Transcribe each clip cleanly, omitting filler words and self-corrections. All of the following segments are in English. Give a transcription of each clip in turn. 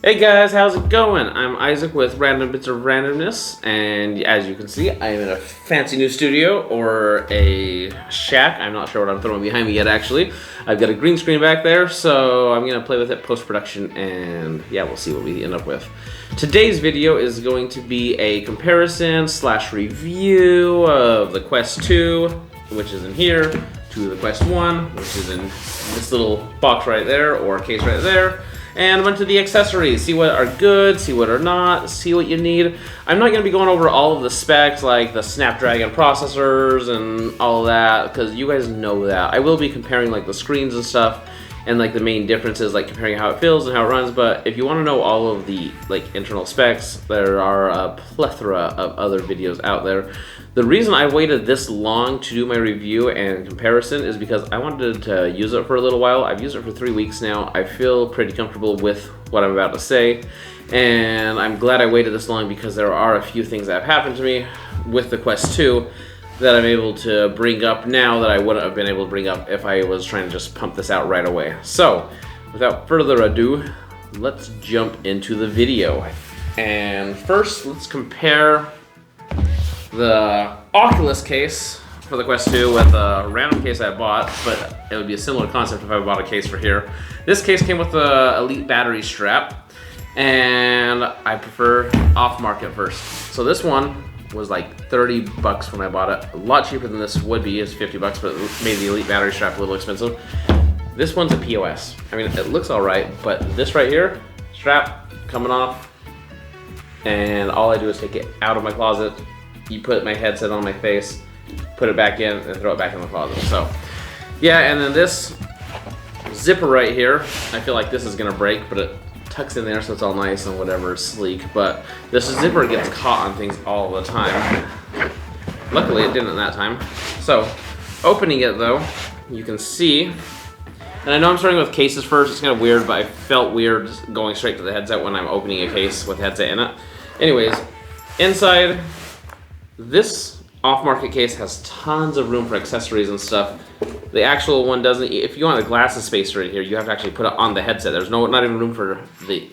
Hey guys, how's it going? I'm Isaac with Random Bits of Randomness, and as you can see, I am in a fancy new studio, or a shack. I'm not sure what I'm throwing behind me yet, actually. I've got a green screen back there, so I'm going to play with it post-production, and yeah, we'll see what we end up with. Today's video is going to be a comparison / review of the Quest 2, which is in here, to the Quest 1, which is in this little box right there, or case right there. And a bunch of the accessories, see what are good, see what are not, see what you need. I'm not going to be going over all of the specs, like the Snapdragon processors and all of that, because you guys know that. I will be comparing like the screens and stuff, and like the main differences, like comparing how it feels and how it runs. But if you want to know all of the like internal specs, there are a plethora of other videos out there. The reason I waited this long to do my review and comparison is because I wanted to use it for a little while. I've used it for 3 weeks now. I feel pretty comfortable with what I'm about to say, and I'm glad I waited this long because there are a few things that have happened to me with the Quest 2 that I'm able to bring up now that I wouldn't have been able to bring up if I was trying to just pump this out right away. So, without further ado, let's jump into the video. And first, let's compare the Oculus case for the Quest 2 with a random case I bought, but it would be a similar concept if I bought a case for here. This case came with the Elite battery strap, and I prefer off-market first. So this one was like 30 bucks when I bought it. A lot cheaper than this would be, it's 50 bucks, but it made the Elite battery strap a little expensive. This one's a POS. I mean, it looks all right, but this right here, strap coming off, and all I do is take it out of my closet. You put my headset on my face, put it back in, and throw it back in the closet. So, yeah, and then this zipper right here, I feel like this is gonna break, but it tucks in there so it's all nice and whatever, sleek. But this zipper gets caught on things all the time. Luckily, it didn't that time. So, opening it though, you can see, and I know I'm starting with cases first, it's kind of weird, but I felt weird going straight to the headset when I'm opening a case with the headset in it. Anyways, inside, this off-market case has tons of room for accessories and stuff. The actual one doesn't. If you want the glasses space right here, you have to actually put it on the headset. There's not even room for the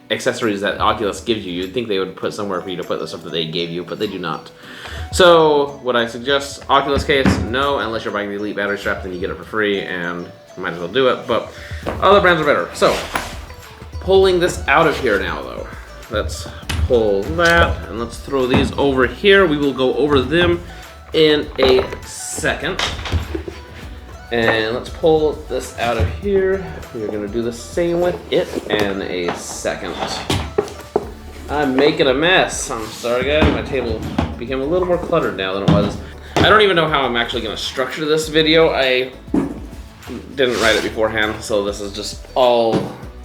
accessories that Oculus gives you. You'd think they would put somewhere for you to put the stuff that they gave you, but they do not. So, would I suggest Oculus case? No, unless you're buying the Elite battery strap, then you get it for free, and you might as well do it, but other brands are better. So, pulling this out of here now, though. Let's pull that, and let's throw these over here. We will go over them in a second. And let's pull this out of here. We're gonna do the same with it in a second. I'm making a mess. I'm sorry guys, my table became a little more cluttered now than it was. I don't even know how I'm actually gonna structure this video. I didn't write it beforehand, so this is just all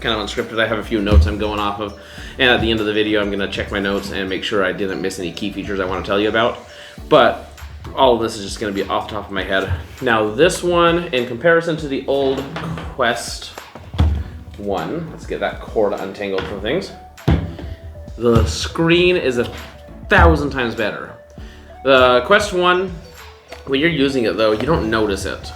kind of unscripted. I have a few notes I'm going off of, and at the end of the video I'm going to check my notes and make sure I didn't miss any key features I want to tell you about. But all of this is just going to be off the top of my head. Now this one, in comparison to the old Quest 1, let's get that cord untangled from things. The screen is 1,000 times better. The Quest 1, when you're using it though, you don't notice it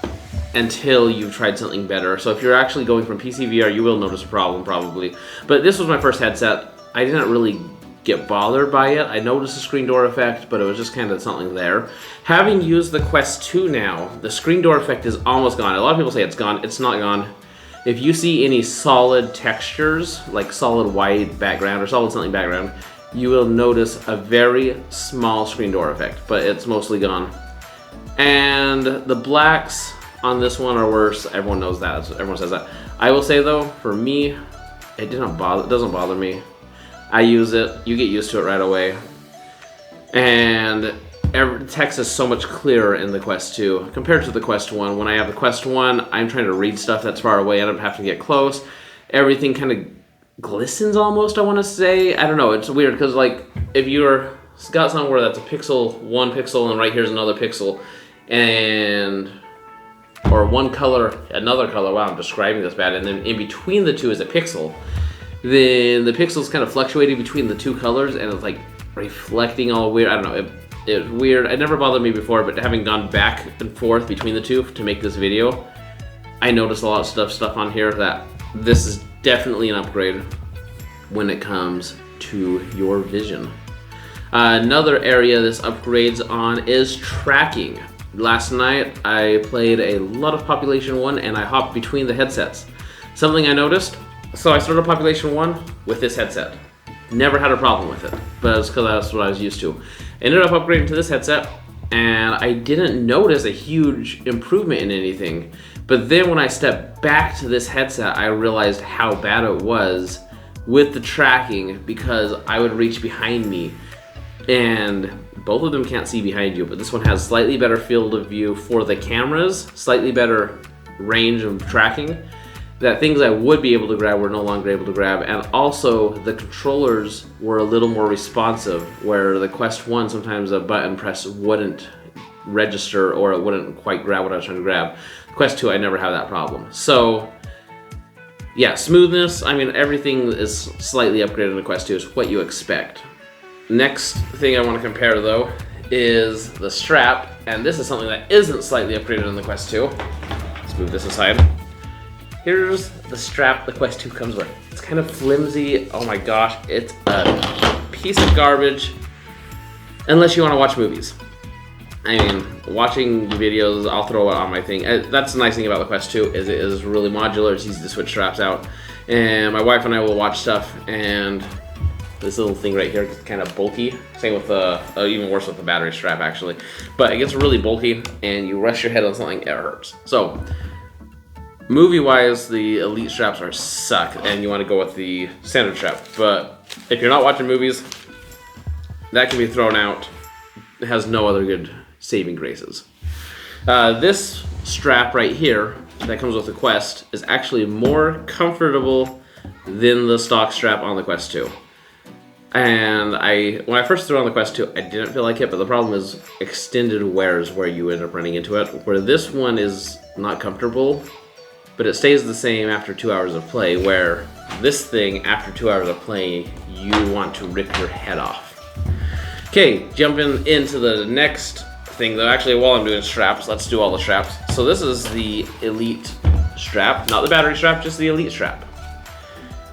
until you've tried something better. So if you're actually going from PC VR, you will notice a problem probably. But this was my first headset. I didn't really get bothered by it. I noticed the screen door effect, but it was just kind of something there. Having used the Quest 2 now, the screen door effect is almost gone. A lot of people say it's gone. It's not gone. If you see any solid textures, like solid white background or solid something background, you will notice a very small screen door effect, but it's mostly gone. And the blacks on this one are worse. Everyone knows that. Everyone says that. I will say though, for me, it doesn't bother me. I use it. You get used to it right away. And text is so much clearer in the Quest 2 compared to the Quest 1. When I have the Quest 1, I'm trying to read stuff that's far away. I don't have to get close. Everything kind of glistens almost, I want to say. I don't know. It's weird because like if you're got somewhere that's a pixel, one pixel, and right here's another pixel, and or one color, another color, wow, I'm describing this bad, and then in between the two is a pixel, then the pixel's kind of fluctuating between the two colors, and it's like reflecting all weird. I don't know, it's weird. It never bothered me before, but having gone back and forth between the two to make this video, I noticed a lot of stuff on here that this is definitely an upgrade. when it comes to your vision. Another area this upgrades on is tracking. Last night I played a lot of Population 1 and I hopped between the headsets. Something I noticed, so I started Population 1 with this headset. Never had a problem with it, but it's because that's what I was used to. Ended up upgrading to this headset and I didn't notice a huge improvement in anything. But then when I stepped back to this headset, I realized how bad it was with the tracking, because I would reach behind me and both of them can't see behind you, but this one has slightly better field of view for the cameras, slightly better range of tracking, that things I would be able to grab were no longer able to grab, and also the controllers were a little more responsive, where the Quest 1 sometimes a button press wouldn't register or it wouldn't quite grab what I was trying to grab. Quest 2 I never had that problem. So yeah, smoothness, I mean everything is slightly upgraded in the Quest 2, is what you expect. Next thing I want to compare though is the strap, and this is something that isn't slightly upgraded in the Quest 2. Let's move this aside. Here's the strap the Quest 2 comes with. It's kind of flimsy. Oh my gosh, it's a piece of garbage unless you want to watch movies. I mean, watching videos, I'll throw it on my thing. That's the nice thing about the Quest 2, is it is really modular. It's easy to switch straps out. And my wife and I will watch stuff, and this little thing right here is kind of bulky. Same with the, even worse with the battery strap actually. But it gets really bulky, and you rest your head on something, it hurts. So, movie-wise, the Elite straps suck, and you want to go with the standard strap. But if you're not watching movies, that can be thrown out. It has no other good saving graces. This strap right here that comes with the Quest is actually more comfortable than the stock strap on the Quest 2. And when I first threw on the Quest 2, I didn't feel like it, but the problem is extended wear is where you end up running into it, where this one is not comfortable, but it stays the same after 2 hours of play, where this thing, after 2 hours of play, you want to rip your head off. Okay, jumping into the next thing though. Actually, while I'm doing straps, let's do all the straps. So this is the Elite strap, not the battery strap, just the Elite strap.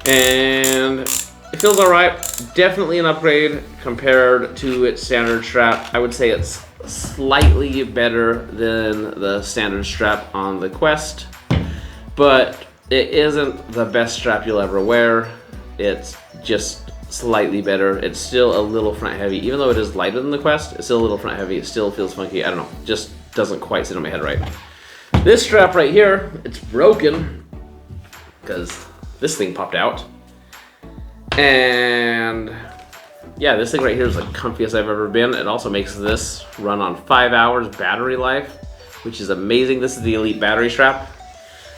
And it feels alright. Definitely an upgrade compared to its standard strap. I would say it's slightly better than the standard strap on the Quest, but it isn't the best strap you'll ever wear. It's just slightly better. It's still a little front heavy. Even though it is lighter than the Quest, it's still a little front heavy. It still feels funky. I don't know. Just doesn't quite sit on my head right. This strap right here, it's broken because this thing popped out. And yeah, this thing right here is the comfiest I've ever been. It also makes this run on 5 hours battery life, which is amazing. This is the Elite battery strap.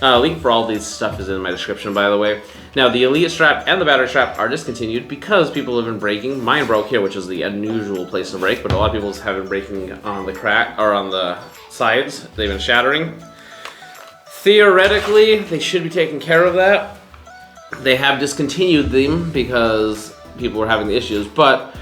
Link for all these stuff is in my description, by the way. Now, the Elite strap and the battery strap are discontinued because people have been breaking. Mine broke here, which is the unusual place to break, but a lot of people have been breaking on the crack or on the sides. They've been shattering. Theoretically, they should be taking care of that. They have discontinued them because people were having the issues, but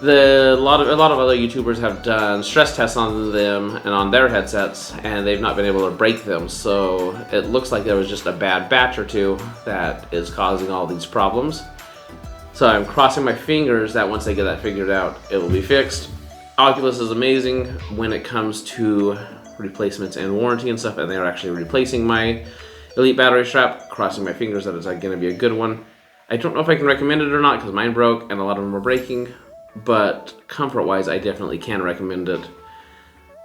a lot of other YouTubers have done stress tests on them and on their headsets, and they've not been able to break them. So it looks like there was just a bad batch or two that is causing all these problems. So I'm crossing my fingers that once they get that figured out, it will be fixed. Oculus is amazing when it comes to replacements and warranty and stuff, and they're actually replacing my Elite battery strap. Crossing my fingers that it's going to be a good one. I don't know if I can recommend it or not because mine broke and a lot of them are breaking. But comfort-wise, I definitely can recommend it.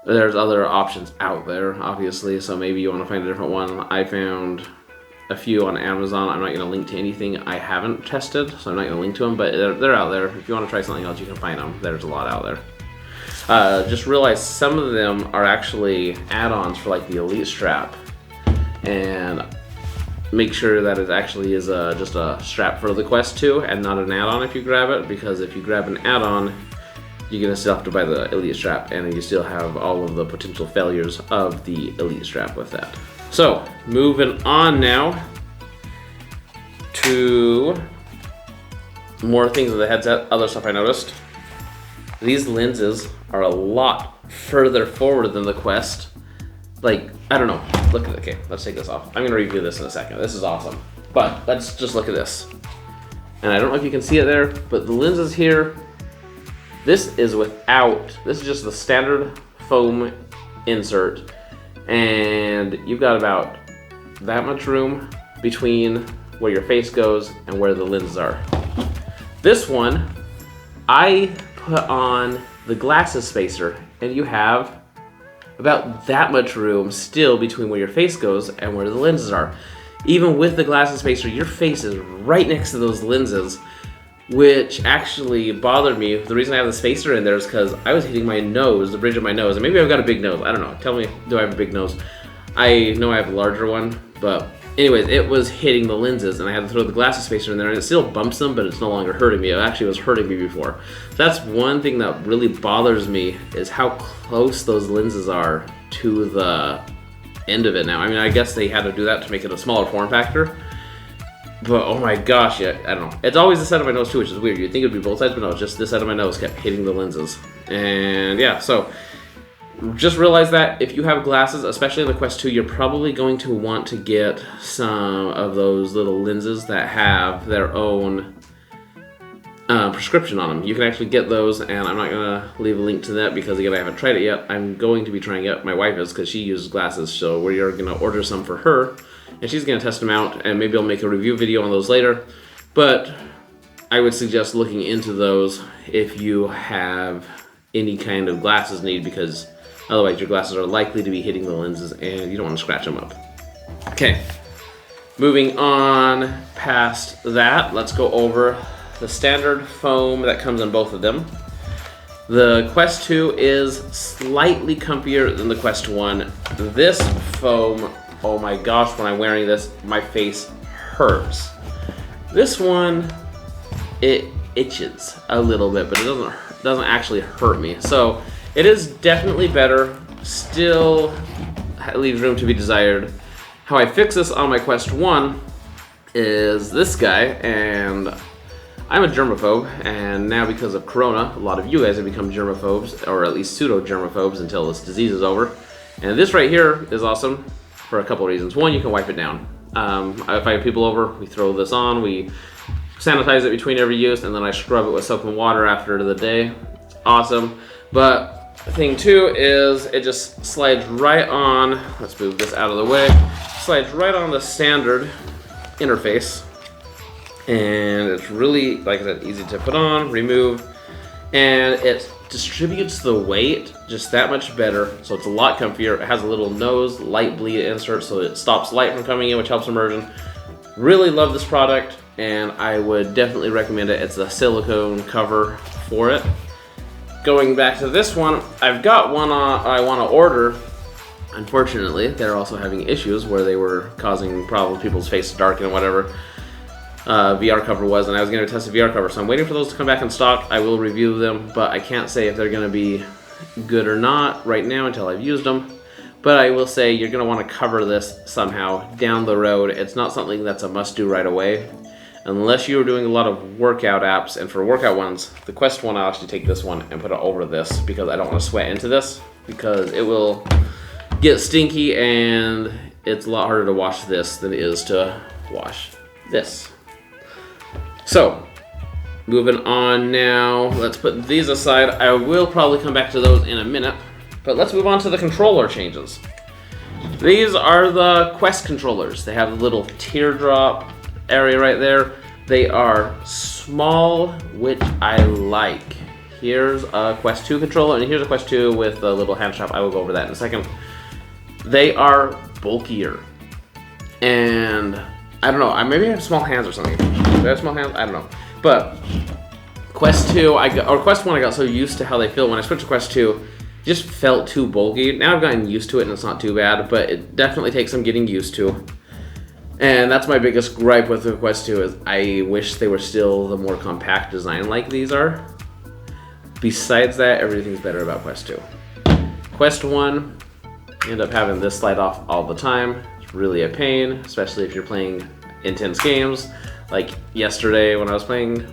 There's other options out there, obviously, so maybe you want to find a different one. I found a few on Amazon. I'm not going to link to anything I haven't tested, so I'm not going to link to them, but they're out there. If you want to try something else, you can find them. There's a lot out there. Just realize some of them are actually add-ons for like the Elite strap, and make sure that it actually is just a strap for the Quest 2 and not an add-on if you grab it, because if you grab an add-on, you're going to still have to buy the Elite strap, and you still have all of the potential failures of the Elite strap with that. So, moving on now to more things with the headset, other stuff I noticed. These lenses are a lot further forward than the Quest. Like, I don't know. Look at it. Okay, let's take this off. I'm going to review this in a second. This is awesome. But let's just look at this. And I don't know if you can see it there, but the lenses here, this is just the standard foam insert. And you've got about that much room between where your face goes and where the lenses are. This one, I put on the glasses spacer, and you have about that much room still between where your face goes and where the lenses are. Even with the glasses spacer, your face is right next to those lenses, which actually bothered me. The reason I have the spacer in there is because I was hitting my nose, the bridge of my nose, and maybe I've got a big nose. I don't know. Tell me, do I have a big nose? I know I have a larger one, but anyways, it was hitting the lenses, and I had to throw the glasses spacer in there, and it still bumps them, but it's no longer hurting me. It actually was hurting me before. So that's one thing that really bothers me, is how close those lenses are to the end of it now. I mean, I guess they had to do that to make it a smaller form factor, but oh my gosh, yeah, I don't know. It's always the side of my nose too, which is weird. You'd think it'd be both sides, but no, just this side of my nose kept hitting the lenses. And yeah, so just realize that if you have glasses, especially in the Quest 2, you're probably going to want to get some of those little lenses that have their own prescription on them. You can actually get those, and I'm not going to leave a link to that because, again, I haven't tried it yet. I'm going to be trying it. My wife is, because she uses glasses, so we're going to order some for her, and she's going to test them out, and maybe I'll make a review video on those later. But I would suggest looking into those if you have any kind of glasses need, because otherwise your glasses are likely to be hitting the lenses and you don't want to scratch them up. Okay, moving on past that, let's go over the standard foam that comes in both of them. The Quest 2 is slightly comfier than the Quest 1. This foam, oh my gosh, when I'm wearing this, my face hurts. This one, it itches a little bit, but it doesn't actually hurt me. So it is definitely better, still leaves room to be desired. How I fix this on my Quest 1 is this guy, and I'm a germaphobe, and now because of Corona, a lot of you guys have become germaphobes, or at least pseudo-germaphobes until this disease is over. And this right here is awesome for a couple of reasons. One, you can wipe it down. If I have people over, we throw this on, we sanitize it between every use, and then I scrub it with soap and water after the day. It's awesome. But thing two is it just slides right on, let's move this out of the way, slides right on the standard interface. And it's really, like I said, easy to put on, remove, and it distributes the weight just that much better, so it's a lot comfier. It has a little nose light bleed insert, so it stops light from coming in, which helps immersion. Really love this product, and I would definitely recommend it. It's a silicone cover for it. Going back to this one, I've got one I want to order. Unfortunately, they're also having issues where they were causing problems, people's face to darken and whatever. VR cover was, and I was going to test the VR cover, so I'm waiting for those to come back in stock. I will review them, but I can't say if they're going to be good or not right now until I've used them. But I will say you're going to want to cover this somehow down the road. It's not something that's a must-do right away, unless you're doing a lot of workout apps. And for workout ones, the Quest one, I'll actually take this one and put it over this because I don't want to sweat into this, because it will get stinky, and it's a lot harder to wash this than it is to wash this. So, moving on now, let's put these aside. I will probably come back to those in a minute, but let's move on to the controller changes. These are the Quest controllers. They have a little teardrop area right there. They are small, which I like. Here's a Quest 2 controller, and here's a Quest 2 with a little hand strap. I will go over that in a second. They are bulkier, and I don't know, maybe I have small hands or something. Do I have small hands? I don't know. But Quest 2, Quest 1, I got so used to how they feel. When I switched to Quest 2, it just felt too bulky. Now I've gotten used to it, and it's not too bad, but it definitely takes some getting used to. And that's my biggest gripe with the Quest 2, is I wish they were still the more compact design like these are. Besides that, everything's better about Quest 2. Quest 1, you end up having this slide off all the time. It's really a pain, especially if you're playing intense games. Like yesterday when I was playing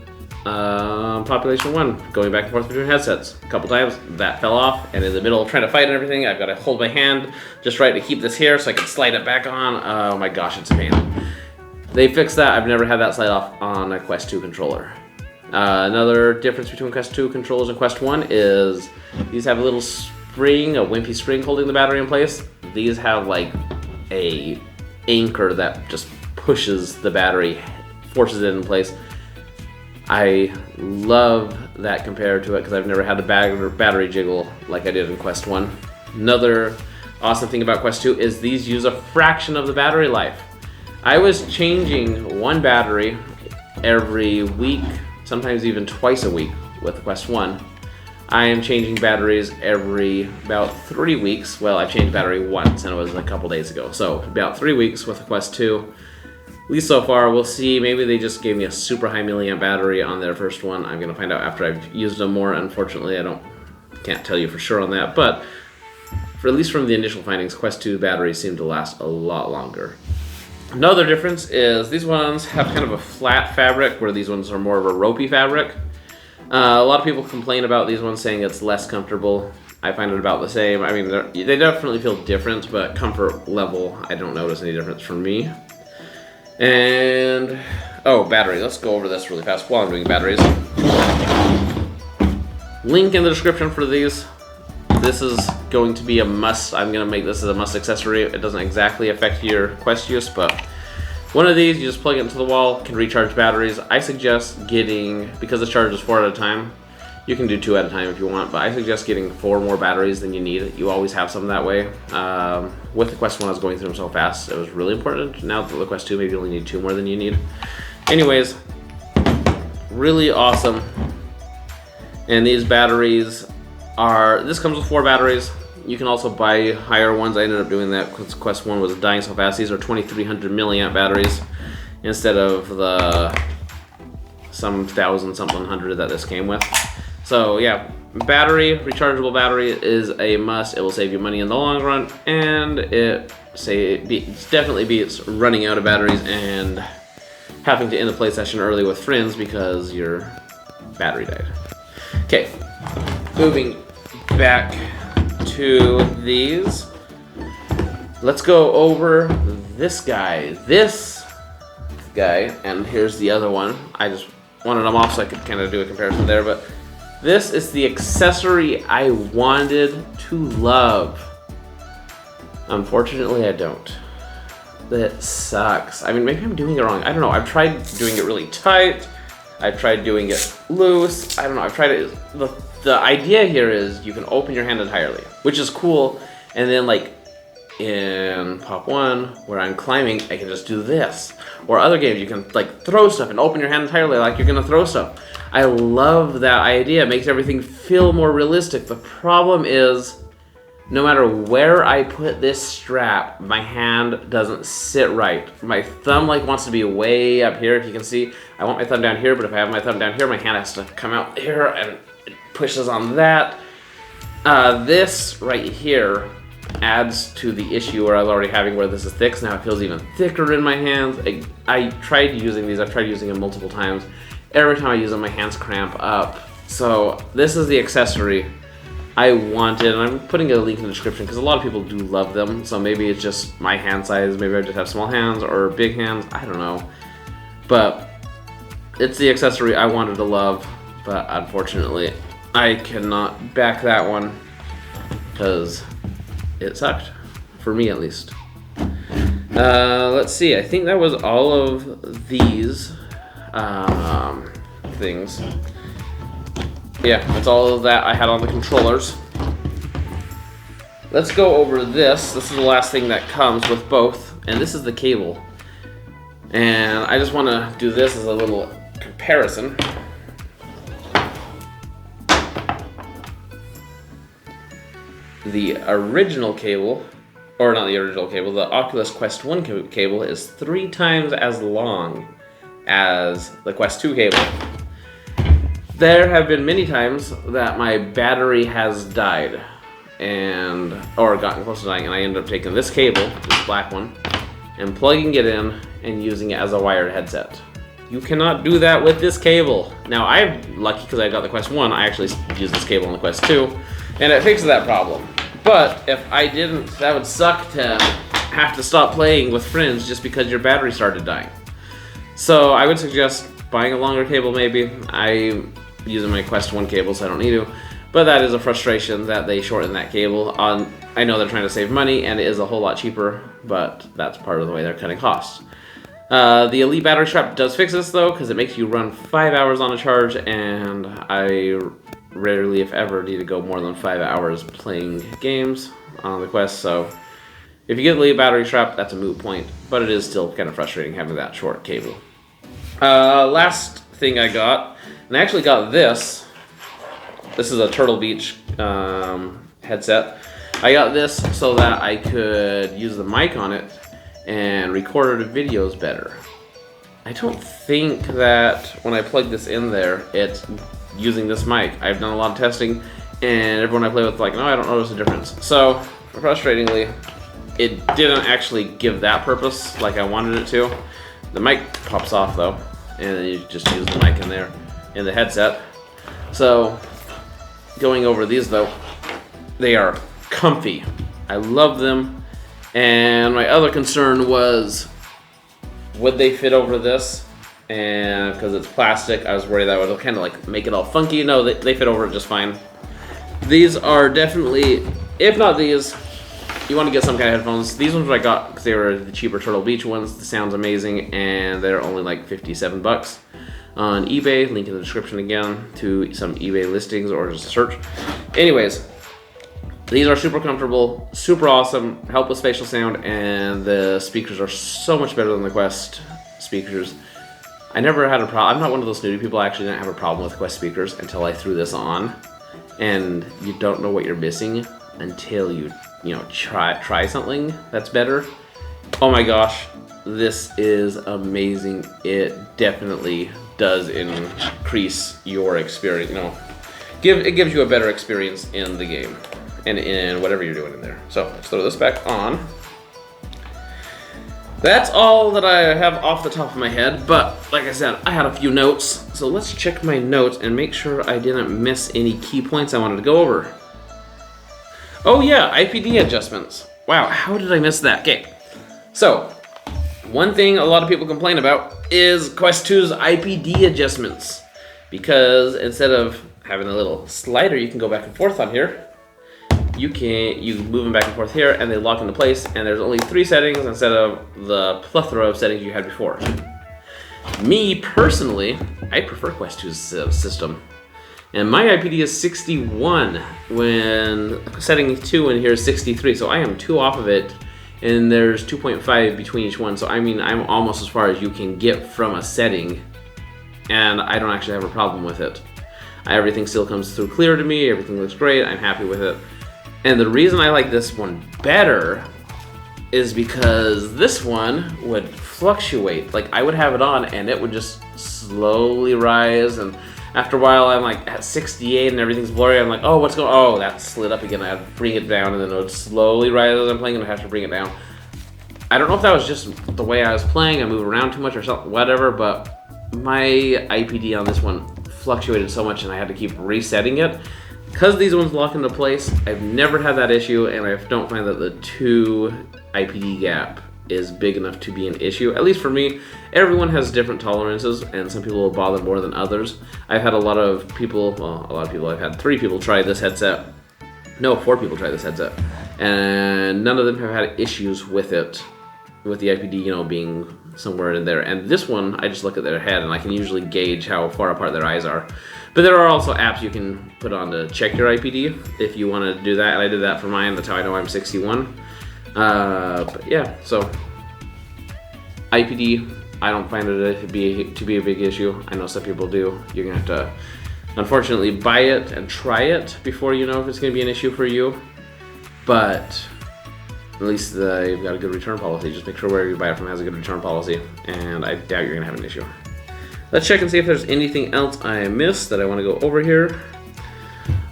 Population 1, going back and forth between headsets. A couple times that fell off, and in the middle of trying to fight and everything, I've got to hold my hand just right to keep this here so I can slide it back on. Oh my gosh, it's a pain. They fixed that. I've never had that slide off on a Quest 2 controller. Another difference between Quest 2 controllers and Quest 1 is these have a little spring, a wimpy spring holding the battery in place. These have like a anchor that just pushes the battery, forces it in place. I love that compared to it because I've never had a battery jiggle like I did in Quest 1. Another awesome thing about Quest 2 is these use a fraction of the battery life. I was changing one battery every week, sometimes even twice a week with the Quest 1. I am changing batteries every about 3 weeks. Well, I changed battery once and it was a couple days ago. So about 3 weeks with the Quest 2. At least so far, we'll see. Maybe they just gave me a super high milliamp battery on their first one. I'm gonna find out after I've used them more. Unfortunately, can't tell you for sure on that, but at least from the initial findings, Quest 2 batteries seem to last a lot longer. Another difference is these ones have kind of a flat fabric, where these ones are more of a ropey fabric. A lot of people complain about these ones, saying it's less comfortable. I find it about the same. I mean, they definitely feel different, but comfort level, I don't notice any difference for me. And, oh, battery. Let's go over this really fast while I'm doing batteries. Link in the description for these. This is going to be a must. I'm going to make this as a must accessory. It doesn't exactly affect your Quest use, but one of these, you just plug it into the wall, can recharge batteries. I suggest getting, because the charge is 4 at a time, you can do 2 at a time if you want, but I suggest getting 4 more batteries than you need. You always have some that way. With the Quest 1, I was going through them so fast, it was really important. Now with the Quest 2, maybe you only need 2 more than you need. Anyways, really awesome. And these batteries this comes with 4 batteries. You can also buy higher ones. I ended up doing that because Quest 1 was dying so fast. These are 2300 milliamp batteries instead of the some thousand something hundred that this came with. So yeah, rechargeable battery is a must. It will save you money in the long run, and it definitely beats running out of batteries and having to end the play session early with friends because your battery died. Okay, moving back to these. Let's go over this guy, and here's the other one. I just wanted them off so I could kind of do a comparison there, but this is the accessory I wanted to love. Unfortunately, I don't. That sucks. I mean, maybe I'm doing it wrong. I don't know. I've tried doing it really tight. I've tried doing it loose. I don't know. I've tried it. The idea here is you can open your hand entirely, which is cool. And then like in Pop 1, where I'm climbing, I can just do this. Or other games, you can like throw stuff and open your hand entirely like you're gonna throw stuff. I love that idea. It makes everything feel more realistic. The problem is, no matter where I put this strap, my hand doesn't sit right. My thumb like wants to be way up here. If you can see, I want my thumb down here, but if I have my thumb down here, my hand has to come out here and it pushes on that. This right here adds to the issue where I was already having where this is thick, so now it feels even thicker in my hands. I tried using these, I've tried using them multiple times. Every time I use them, my hands cramp up. So this is the accessory I wanted, and I'm putting a link in the description because a lot of people do love them. So maybe it's just my hand size, maybe I just have small hands or big hands, I don't know. But it's the accessory I wanted to love, but unfortunately I cannot back that one because it sucked, for me at least. Let's see, I think that was all of these things. Yeah, that's all of that I had on the controllers. Let's go over this. This is the last thing that comes with both, and this is the cable. And I just want to do this as a little comparison. The original cable, or not the original cable, the Oculus Quest 1 cable is 3 times as long as the Quest 2 cable. There have been many times that my battery has died or gotten close to dying, and I ended up taking this cable, this black one, and plugging it in and using it as a wired headset. You cannot do that with this cable. Now, I'm lucky because I got the Quest 1, I actually used this cable on the Quest 2, and it fixes that problem. But if I didn't, that would suck to have to stop playing with friends just because your battery started dying. So I would suggest buying a longer cable maybe. I'm using my Quest 1 cable, so I don't need to. But that is a frustration that they shorten that cable. I know they're trying to save money, and it is a whole lot cheaper, but that's part of the way they're cutting costs. The Elite battery strap does fix this though, because it makes you run 5 hours on a charge, and I rarely, if ever, need to go more than 5 hours playing games on the Quest, so if you get the Elite battery strap, that's a moot point, but it is still kind of frustrating having that short cable. Last thing I got, and I actually got this. This is a Turtle Beach headset. I got this so that I could use the mic on it and record videos better. I don't think that when I plug this in there, it's using this mic. I've done a lot of testing, and everyone I play with is like, no, I don't notice a difference. So, frustratingly, it didn't actually give that purpose like I wanted it to. The mic pops off though, and then you just use the mic in there, in the headset. So, going over these though, they are comfy. I love them. And my other concern was, would they fit over this? And because it's plastic, I was worried that would kind of like make it all funky. No, they fit over it just fine. These are definitely, if not these, you want to get some kind of headphones. These ones I got because they were the cheaper Turtle Beach ones. The sound's amazing, and they're only like 57 bucks on eBay. Link in the description again to some eBay listings or just a search. Anyways, these are super comfortable, super awesome, help with spatial sound, and the speakers are so much better than the Quest speakers. I never had a problem. I'm not one of those snooty people. I actually didn't have a problem with Quest speakers until I threw this on, and you don't know what you're missing until you try something that's better. Oh my gosh, this is amazing. It definitely does increase your experience. It gives you a better experience in the game and in whatever you're doing in there. So let's throw this back on. That's all that I have off the top of my head, but like I said, I had a few notes. So let's check my notes and make sure I didn't miss any key points I wanted to go over. Oh yeah, IPD adjustments. Wow, how did I miss that? Okay, so one thing a lot of people complain about is Quest 2's IPD adjustments, because instead of having a little slider you can go back and forth on here, you move them back and forth here and they lock into place, and there's only 3 settings instead of the plethora of settings you had before. Me personally, I prefer Quest 2's system. And my IPD is 61 when setting 2 in here is 63, so I am 2 off of it, and there's 2.5 between each one, so I mean I'm almost as far as you can get from a setting, and I don't actually have a problem with it. Everything still comes through clear to me, everything looks great, I'm happy with it. And the reason I like this one better is because this one would fluctuate. Like, I would have it on and it would just slowly rise, and after a while I'm like at 68 and everything's blurry. I'm like, oh, what's going on? Oh, that slid up again. I have to bring it down, and then it would slowly rise as I'm playing and I have to bring it down. I don't know if that was just the way I was playing, I move around too much or something, whatever, but my IPD on this one fluctuated so much and I had to keep resetting it. Because these ones lock into place, I've never had that issue, and I don't find that the 2 IPD gap is big enough to be an issue, at least for me. Everyone has different tolerances, and some people will bother more than others. I've had a lot of people, I've had 3 people try this headset. No, 4 people try this headset, and none of them have had issues with it, with the IPD, being somewhere in there. And this one, I just look at their head and I can usually gauge how far apart their eyes are. But there are also apps you can put on to check your IPD if you want to do that, and I did that for mine. That's how I know I'm 61. But yeah, so IPD, I don't find it to be a big issue. I know some people do. You're gonna have to, unfortunately, buy it and try it before you know if it's gonna be an issue for you. But at least you've got a good return policy. Just make sure where you buy it from has a good return policy, and I doubt you're gonna have an issue. Let's check and see if there's anything else I missed that I want to go over here.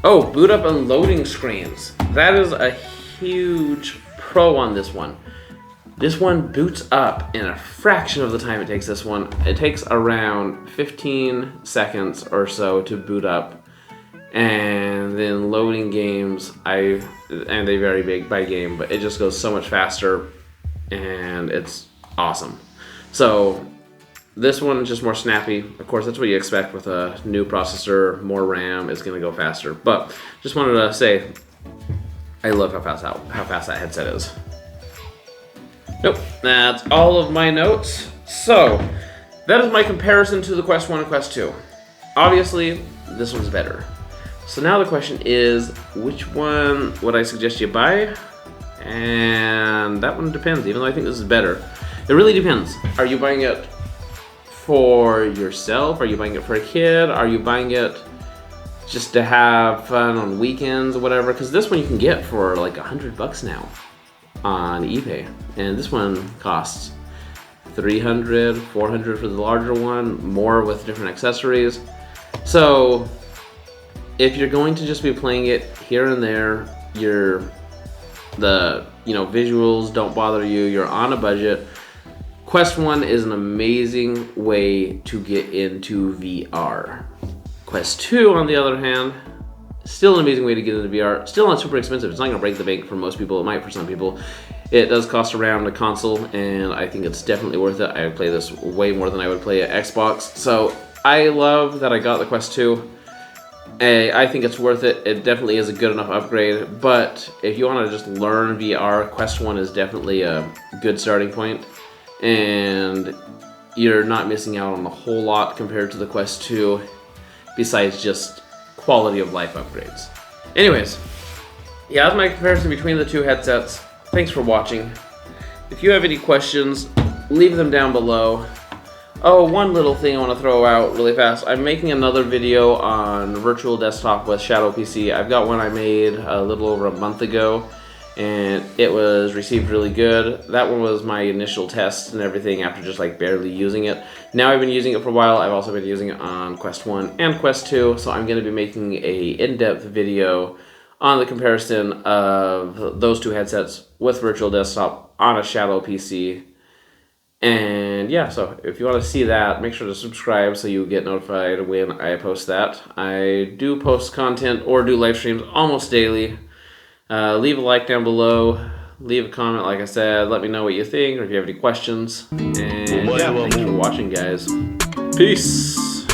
Oh, boot up and loading screens. That is a huge pro on this one. This one boots up in a fraction of the time it takes this one. It takes around 15 seconds or so to boot up. And then loading games, and they vary big by game, but it just goes so much faster, and it's awesome. So This one is just more snappy. Of course, that's what you expect with a new processor. More RAM is going to go faster. But just wanted to say, I love how fast that headset is. Nope, that's all of my notes. So, that is my comparison to the Quest 1 and Quest 2. Obviously, this one's better. So now the question is, which one would I suggest you buy? And that one depends, even though I think this is better. It really depends. Are you buying it for yourself? Are you buying it for a kid? Are you buying it just to have fun on weekends or whatever? Because this one you can get for like $100 now on eBay. And this one costs $300, $400 for the larger one, more with different accessories. So if you're going to just be playing it here and there, the visuals don't bother you, you're on a budget, Quest 1 is an amazing way to get into VR. Quest 2, on the other hand, still an amazing way to get into VR. Still not super expensive. It's not gonna break the bank for most people. It might for some people. It does cost around a console, and I think it's definitely worth it. I would play this way more than I would play an Xbox. So I love that I got the Quest 2. I think it's worth it. It definitely is a good enough upgrade. But if you want to just learn VR, Quest 1 is definitely a good starting point. And you're not missing out on a whole lot compared to the Quest 2, besides just quality of life upgrades. Anyways, yeah, that's my comparison between the two headsets. Thanks for watching. If you have any questions, leave them down below. Oh, one little thing I want to throw out really fast. I'm making another video on virtual desktop with Shadow PC. I've got one I made a little over a month ago, and it was received really good. That one was my initial test and everything after just like barely using it. Now I've been using it for a while. I've also been using it on Quest 1 and Quest 2, so I'm going to be making a in-depth video on the comparison of those two headsets with virtual desktop on a Shadow PC. And yeah, so if you want to see that, make sure to subscribe so you get notified when I post that. I do post content or do live streams almost daily. Leave a like down below, leave a comment like I said, let me know what you think or if you have any questions. And yeah, thanks for watching, guys. Peace!